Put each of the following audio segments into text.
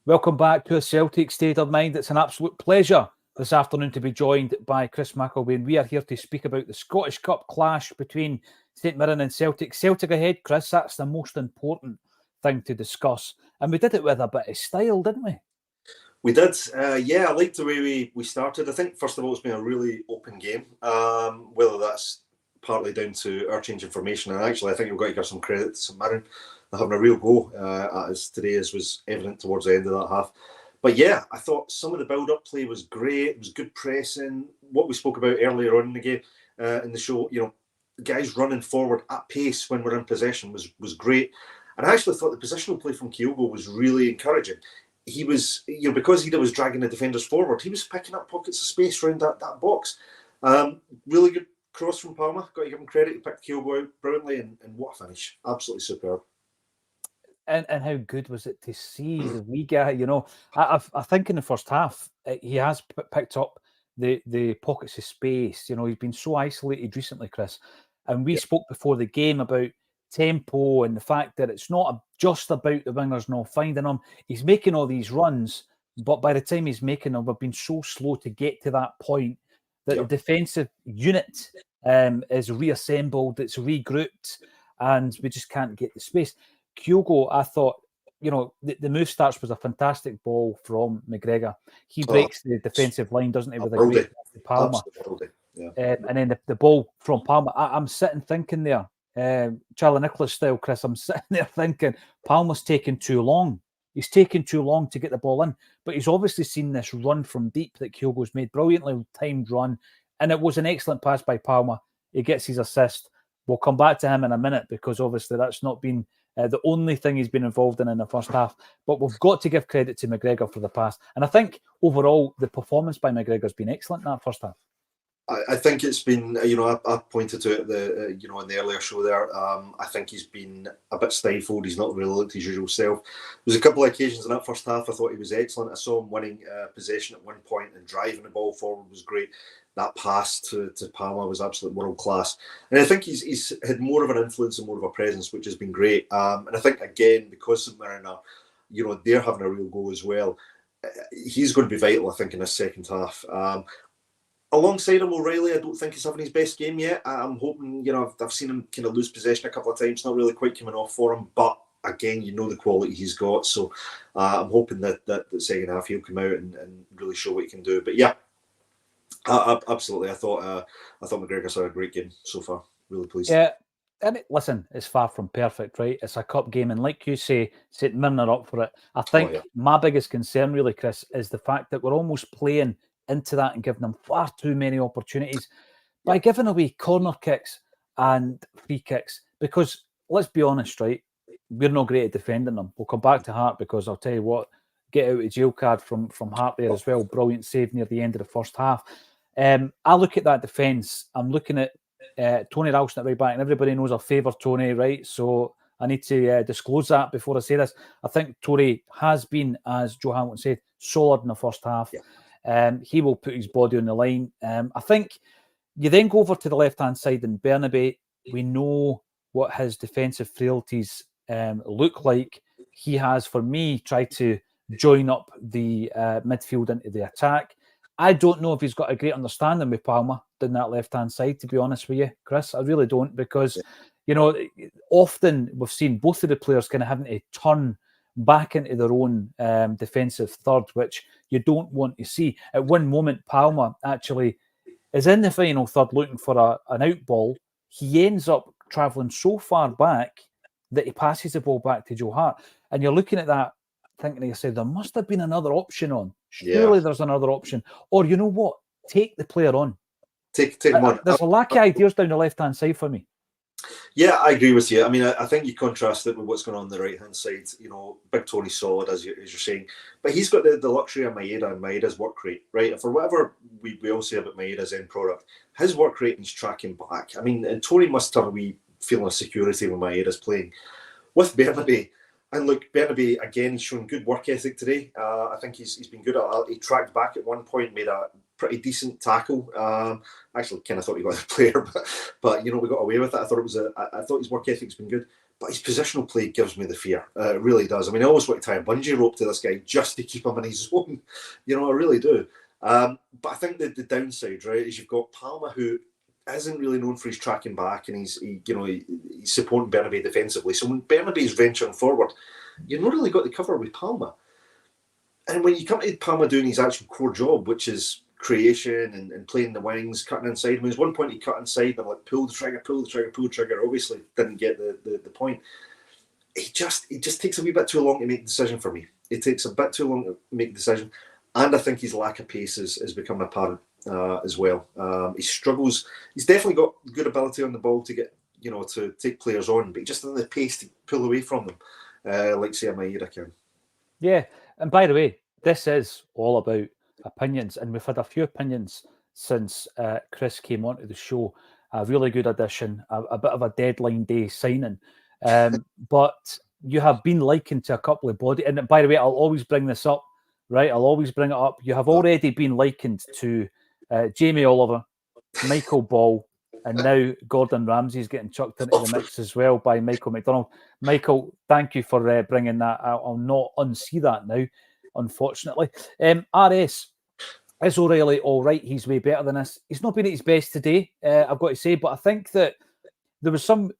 Welcome back to a Celtic State of Mind. It's an absolute pleasure this afternoon to be joined by Chris McElwain, and we are here to speak about the Scottish Cup clash between St Mirren and Celtic. Celtic ahead, Chris, that's the most important thing to discuss. And we did it with a bit of style, didn't we? We did. Yeah, I liked the way we started. I think, first of all, it's been a really open game, whether that's partly down to our change of formation. And actually, I think we've got to give some credit to St Mirren. They're having a real go at us today, as was evident towards the end of that half. But yeah, I thought some of the build-up play was great. It was good pressing. What we spoke about earlier on in the game, in the show, guys running forward at pace when we're in possession was great. And I actually thought the positional play from Kyogo was really encouraging. He was, because he was dragging the defenders forward, he was picking up pockets of space around that box. Really good cross from Palmer. Got to give him credit. He picked Kyogo out brilliantly, and what a finish. Absolutely superb. And how good was it to see the wee guy? I think in the first half, he has picked up the pockets of space. He's been so isolated recently, Chris. And we spoke before the game about tempo and the fact that it's not just about the wingers not finding him. He's making all these runs, but by the time he's making them, we've been so slow to get to that point that the defensive unit is reassembled, it's regrouped, and we just can't get the space. Kyogo, I thought, the move starts was a fantastic ball from McGregor. He breaks the defensive line, doesn't he, with a great Palmer. Yeah. And then the ball from Palmer, I'm sitting thinking there, Charlie Nicholas style, Chris, I'm sitting there thinking Palmer's taking too long. He's taking too long to get the ball in, but he's obviously seen this run from deep that Kyogo's made, brilliantly timed run, and it was an excellent pass by Palmer. He gets his assist. We'll come back to him in a minute because obviously that's not been the only thing he's been involved in the first half. But we've got to give credit to McGregor for the pass. And I think overall the performance by McGregor has been excellent in that first half. I think it's been, I pointed to it, in the earlier show there. I think he's been a bit stifled. He's not really looked his usual self. There was a couple of occasions in that first half I thought he was excellent. I saw him winning possession at one point and driving the ball forward was great. That pass to Palmer was absolute world class. And I think he's had more of an influence and more of a presence, which has been great. And I think, again, because St Mirren are, they're having a real go as well, he's going to be vital, I think, in this second half. Alongside him, O'Reilly, I don't think he's having his best game yet. I'm hoping, I've seen him kind of lose possession a couple of times, not really quite coming off for him. But again, the quality he's got. So I'm hoping that the second half he'll come out and really show what he can do. But yeah, absolutely. I thought McGregor's had a great game so far. Really pleased. Yeah. And listen, it's far from perfect, right? It's a cup game. And like you say, St Mirren are up for it. I think my biggest concern really, Chris, is the fact that we're almost playing into that and giving them far too many opportunities by giving away corner kicks and free kicks. Because let's be honest, right? We're not great at defending them. We'll come back to Hart because I'll tell you what, get out of jail card from Hart there as well. Brilliant save near the end of the first half. I look at that defence. I'm looking at Tony Ralston at right back, and everybody knows I favour Tony, right? So I need to disclose that before I say this. I think Tony has been, as Joe Hamilton said, solid in the first half. Yeah. He will put his body on the line. I think you then go over to the left-hand side in Bernabe. We know what his defensive frailties look like. He has, for me, tried to join up the midfield into the attack. I don't know if he's got a great understanding with Palmer down that left-hand side, to be honest with you, Chris. I really don't, because, often we've seen both of the players kind of having to turn back into their own defensive third, which you don't want to see. At one moment, Palmer actually is in the final third looking for an out ball. He ends up travelling so far back that he passes the ball back to Joe Hart. And you're looking at that thinking to yourself, there must have been another option on. Surely there's another option. Or you know what? Take the player on. Take him on. There's a lack of ideas down the left-hand side for me. Yeah, I agree with you. I mean, I think you contrast it with what's going on the right-hand side. Big Tony's solid, as you're saying. But he's got the luxury of Maeda and Maeda's work rate, right? For whatever we all say about Maeda's end product, his work rate is tracking back. I mean, and Tony must have a wee feeling of security when Maeda's playing. With Bernabe, and look, Bernabe, again, he's shown good work ethic today. I think he's been good at it. He tracked back at one point, made a pretty decent tackle. Actually, kind of thought he got the player, but we got away with it. I thought his work ethic's been good. but his positional play gives me the fear. It really does. I mean, I always want to tie a bungee rope to this guy just to keep him in his zone. You know, I really do. But I think that the downside, right, is you've got Palma, who isn't really known for his tracking back, and he's supporting Bernabei defensively. So when Bernabei's venturing forward, you've not really got the cover with Palma. And when you come to Palma doing his actual core job, which is creation and playing the wings, cutting inside. I mean, there's one point he cut inside, and I'm like, pull the trigger. Obviously, didn't get the point. It just takes a wee bit too long to make a decision for me. It takes a bit too long to make a decision, and I think his lack of pace is becoming apparent as well. He struggles. He's definitely got good ability on the ball to get, to take players on, but he just doesn't have the pace to pull away from them, like say a Maeda can. Yeah, and by the way, this is all about opinions, and we've had a few opinions since Chris came onto the show. A really good addition, a bit of a deadline day signing, but you have been likened to a couple of body. And by the way, I'll always bring this up, right? I'll always bring it up. You have already been likened to Jamie Oliver, Michael Ball, and now Gordon Ramsay's getting chucked into the mix as well by Michael McDonald. Michael, thank you for bringing that out. I'll not unsee that now, unfortunately. RS, is O'Reilly all right? He's way better than this. He's not been at his best today, I've got to say, but I think that there was some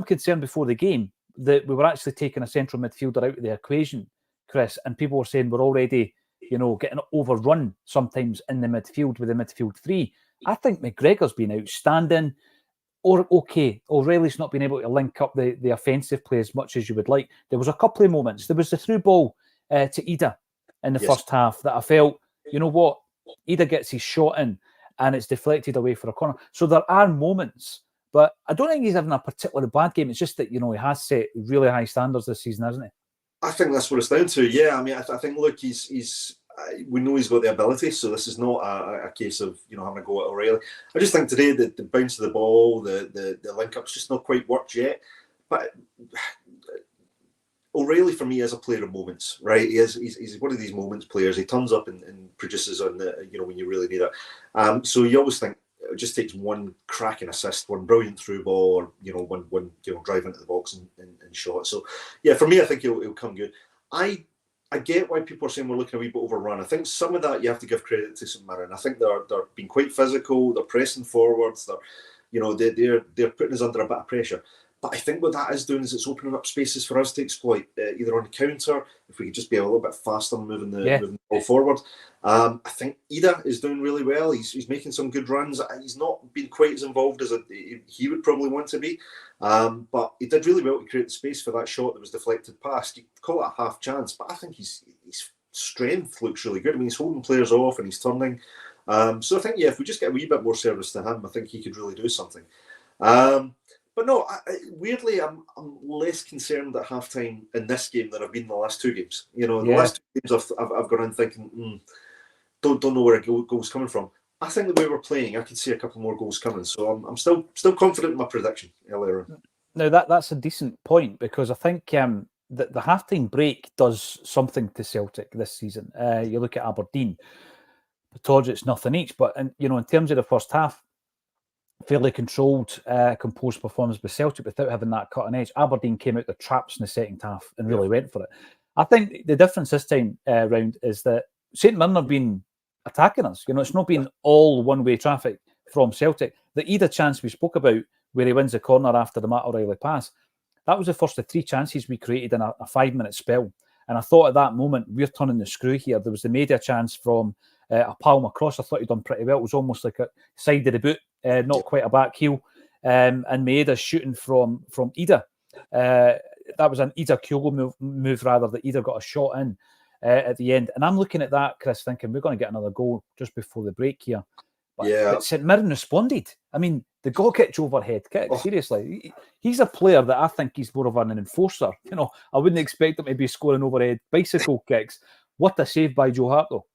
concern before the game that we were actually taking a central midfielder out of the equation, Chris, and people were saying we're already, getting overrun sometimes in the midfield with the midfield three. I think McGregor's been outstanding. Or okay, O'Reilly's not been able to link up the offensive play as much as you would like. There was a couple of moments. There was the through ball to Ida in the first half that I felt, you know what, Ida gets his shot in and it's deflected away for a corner. So there are moments, but I don't think he's having a particularly bad game. It's just that, he has set really high standards this season, hasn't he? I think that's what it's down to. Yeah, I mean, I think, look, he's we know he's got the ability, so this is not a case of having to go at O'Reilly. I just think today the bounce of the ball, the link up's just not quite worked yet. But O'Reilly for me is a player of moments, right? He's one of these moments players. He turns up and produces on the when you really need it. So you always think it just takes one cracking assist, one brilliant through ball, or one drive into the box and shot. So yeah, for me, I think he'll come good. I get why people are saying we're looking a wee bit overrun. I think some of that you have to give credit to St Mirren. I think they're being quite physical. They're pressing forwards. They're putting us under a bit of pressure. But I think what that is doing is it's opening up spaces for us to exploit, either on the counter, if we could just be a little bit faster and moving the ball forward. I think Ida is doing really well. He's making some good runs. He's not been quite as involved as he would probably want to be. But he did really well to create the space for that shot that was deflected past. You call it a half chance, but I think his strength looks really good. I mean, he's holding players off and he's turning. So I think, if we just get a wee bit more service to him, I think he could really do something. But no, weirdly, I'm less concerned at halftime in this game than I've been in the last two games. The last two games I've gone in thinking, don't know where a goal's coming from. I think the way we're playing, I could see a couple more goals coming. So I'm still confident in my prediction earlier on. Now that's a decent point, because I think the halftime break does something to Celtic this season. You look at Aberdeen, it's nothing each, but in terms of the first half, fairly controlled, composed performance by Celtic without having that cutting edge. Aberdeen came out the traps in the second half and really went for it. I think the difference this time round is that St Mirren have been attacking us. It's not been all one-way traffic from Celtic. The Ida chance we spoke about, where he wins the corner after the Matt O'Reilly pass, that was the first of three chances we created in a 5-minute spell. And I thought at that moment, we're turning the screw here. There was the media chance from a Palma cross. I thought he'd done pretty well. It was almost like a side of the boot, not quite a back heel. And Maeda shooting from Ida. That was an Ida Kyogo move rather, that Ida got a shot in at the end. And I'm looking at that, Chris, thinking we're going to get another goal just before the break here. But St Mirren responded. I mean, the Gogic overhead kick, seriously. He's a player that I think he's more of an enforcer. I wouldn't expect him to be scoring overhead bicycle kicks. What a save by Joe Hart, though.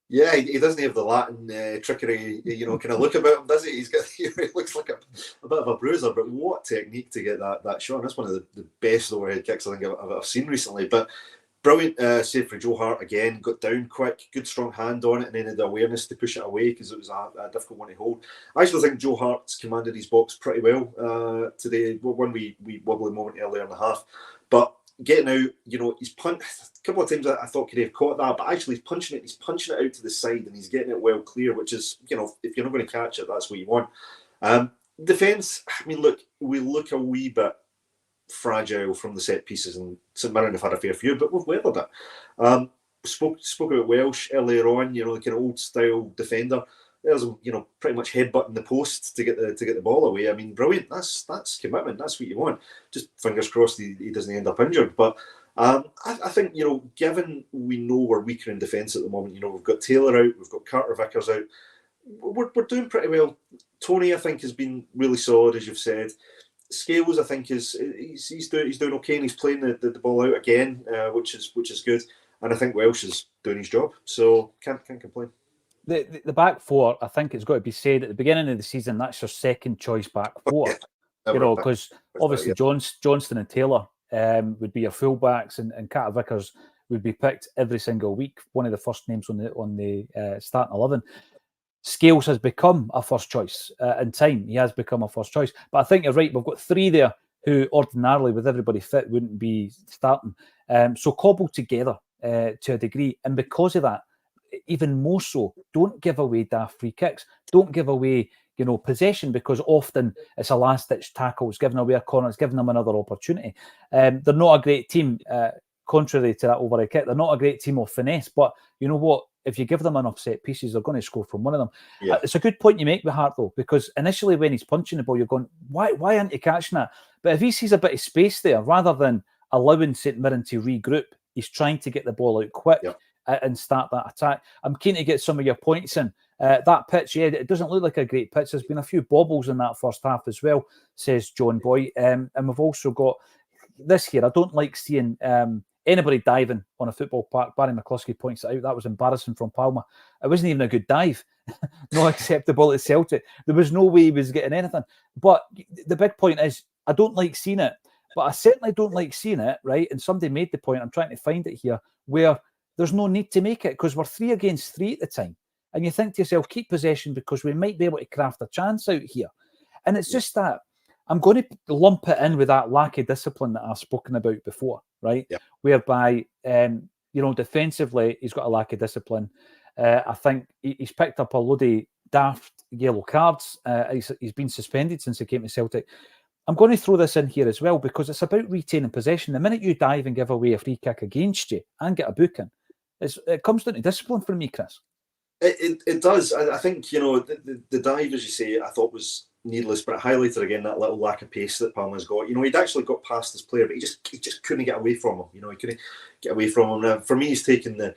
Yeah, he doesn't have the Latin trickery, kind of look about him, does he? He looks like a bit of a bruiser, but what technique to get that shot. That's one of the best overhead kicks I think I've seen recently. But Brilliant save for Joe Hart again. Got down quick, good strong hand on it, and then had the awareness to push it away because it was a difficult one to hold. I actually think Joe Hart's commanded his box pretty well today. When we wobbly moment earlier in the half, but getting out, he's punched a couple of times. I thought could he have caught that, but actually he's punching it out to the side, and he's getting it well clear. Which is, if you're not going to catch it, that's what you want. Defence. I mean, look, we look a wee bit fragile from the set pieces, and St Mirren have had a fair few, but we've weathered it. Spoke about Welsh earlier on, the kind of old style defender. There's him, pretty much headbutting the post to get the ball away. I mean, brilliant. That's commitment. That's what you want. Just fingers crossed he doesn't end up injured. But I think, given we know we're weaker in defence at the moment, we've got Taylor out, we've got Carter Vickers out. We're doing pretty well. Tony, I think, has been really solid, as you've said. Scales, I think, he's doing okay, and he's playing the ball out again, which is good. And I think Welsh is doing his job, so can't complain. The back four, I think it's got to be said at the beginning of the season, that's your second choice back four. Because obviously Johnston and Taylor would be your fullbacks, and Carter Vickers would be picked every single week. One of the first names on the starting 11. Scales has become a first choice in time. He has become a first choice. But I think you're right. We've got three there who ordinarily, with everybody fit, wouldn't be starting. So cobbled together to a degree. And because of that, even more so, don't give away daft free kicks. Don't give away, possession, because often it's a last-ditch tackle. It's giving away a corner. It's giving them another opportunity. They're not a great team, contrary to that overhead kick. They're not a great team of finesse. But you know what? If you give them enough set pieces, they're going to score from one of them. Yeah. It's a good point you make with Hart, though, because initially when he's punching the ball, you're going, why aren't you catching that? But if he sees a bit of space there, rather than allowing St Mirren to regroup, he's trying to get the ball out quick and start that attack. I'm keen to get some of your points in. That pitch, it doesn't look like a great pitch. There's been a few bobbles in that first half as well, says John Boy. And we've also got this here. I don't like seeing anybody diving on a football park. Barry McCluskey points it out. That was embarrassing from Palmer. It wasn't even a good dive. Not acceptable at Celtic. There was no way he was getting anything. But the big point is, I don't like seeing it. But I certainly don't like seeing it, right? And somebody made the point, I'm trying to find it here, where there's no need to make it because we're 3 against 3 at the time. And you think to yourself, keep possession because we might be able to craft a chance out here. And it's just that I'm going to lump it in with that lack of discipline that I've spoken about before, right? Yeah. Whereby, defensively, he's got a lack of discipline. I think he's picked up a load of daft yellow cards. He's been suspended since he came to Celtic. I'm going to throw this in here as well because it's about retaining possession. The minute you dive and give away a free kick against you and get a booking, it comes down to discipline for me, Chris. It does. I think, the dive, as you say, I thought was needless, but it highlighted again that little lack of pace that Palmer's got. He'd actually got past his player, but he just couldn't get away from him. He couldn't get away from him. Now, for me, he's taking the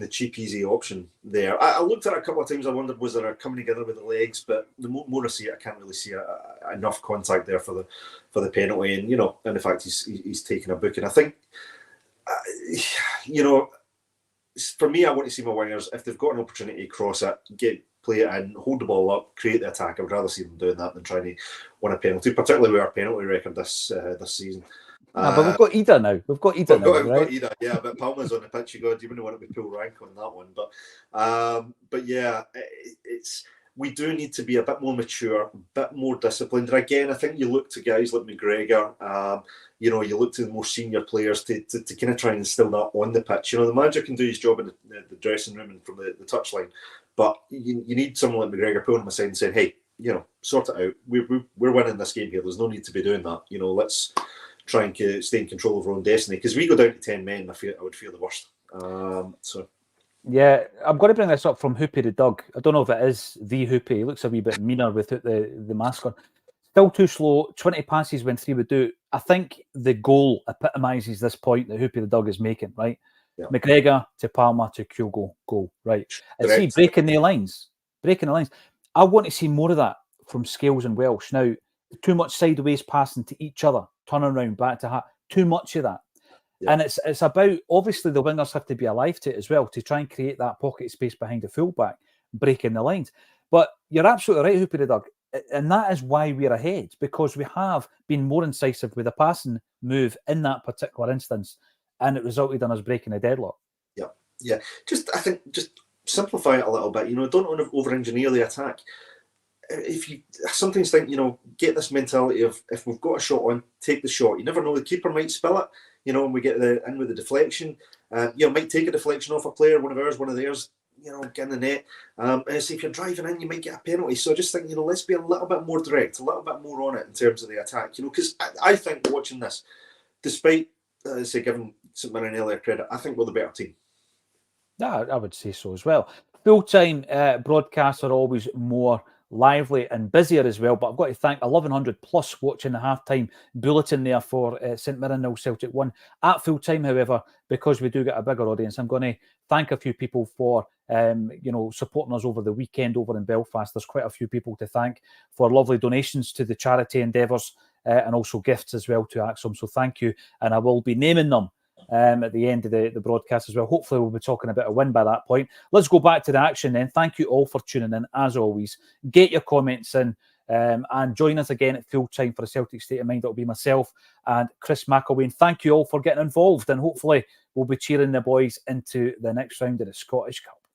cheap, easy option there. I looked at it a couple of times. I wondered, was there a coming together with the legs? But the more I see it, I can't really see enough contact there for the penalty. And and the fact he's taking a booking. I think, for me, I want to see my wingers, if they've got an opportunity to cross it, play it in, hold the ball up, create the attack. I would rather see them doing that than trying to win a penalty, particularly with our penalty record this season. But we've got Ida now. We've got Ida now, right? We've got Ida, yeah. But Palmer's on the pitch. You wouldn't want to be pull rank on that one. But yeah, we do need to be a bit more mature, a bit more disciplined. And again, I think you look to guys like McGregor. You look to the more senior players to kind of try and instill that on the pitch. The manager can do his job in the dressing room and from the touchline, but you need someone like McGregor pulling him aside and saying, "Hey, sort it out. We're winning this game here. There's no need to be doing that. Let's try and stay in control of our own destiny. Because we go down to 10 men, I would feel the worst." Yeah, I'm going to bring this up from Hoopy the Doug. I don't know if it is the Hoopy. He looks a wee bit meaner without the mask on. Still too slow. 20 passes when 3 would do. I think the goal epitomises this point that Hoopy the Doug is making, right? Yeah. McGregor to Palmer to Kyogo, goal, right? And see, breaking the lines. I want to see more of that from Scales and Welsh. Now, too much sideways passing to each other, turning around, back to Hart. Too much of that. Yeah. And it's about, obviously, the wingers have to be alive to it as well to try and create that pocket space behind the fullback, breaking the lines. But you're absolutely right, Hoopy the Doug. And that is why we're ahead, because we have been more incisive with the passing move in that particular instance. and it resulted in us breaking a deadlock. Yeah. I think just simplify it a little bit. Don't over-engineer the attack. If you sometimes think, get this mentality of, if we've got a shot on, take the shot. You never know, the keeper might spill it, and we get in with the deflection. Might take a deflection off a player, one of theirs, get in the net. And so if you're driving in, you might get a penalty. So I just think, let's be a little bit more direct, a little bit more on it in terms of the attack, because I think watching this, despite, giving St Mirren earlier credit, I think we're the better team. Yeah, I would say so as well. Full-time broadcasts are always more lively and busier as well, but I've got to thank 1,100 plus watching the halftime bulletin there for St Mirren 0 Celtic 1 at full time. However, because we do get a bigger audience, I'm going to thank a few people for supporting us over the weekend over in Belfast. There's quite a few people to thank for lovely donations to the charity endeavours and also gifts as well to Acsom. So thank you, and I will be naming them at the end of the broadcast as well. Hopefully we'll be talking about a win by that point. Let's go back to the action then. Thank you all for tuning in. As always, get your comments in and join us again at full time for a Celtic State of Mind. That'll be myself and Chris McElwain. Thank you all for getting involved, and hopefully we'll be cheering the boys into the next round of the Scottish Cup.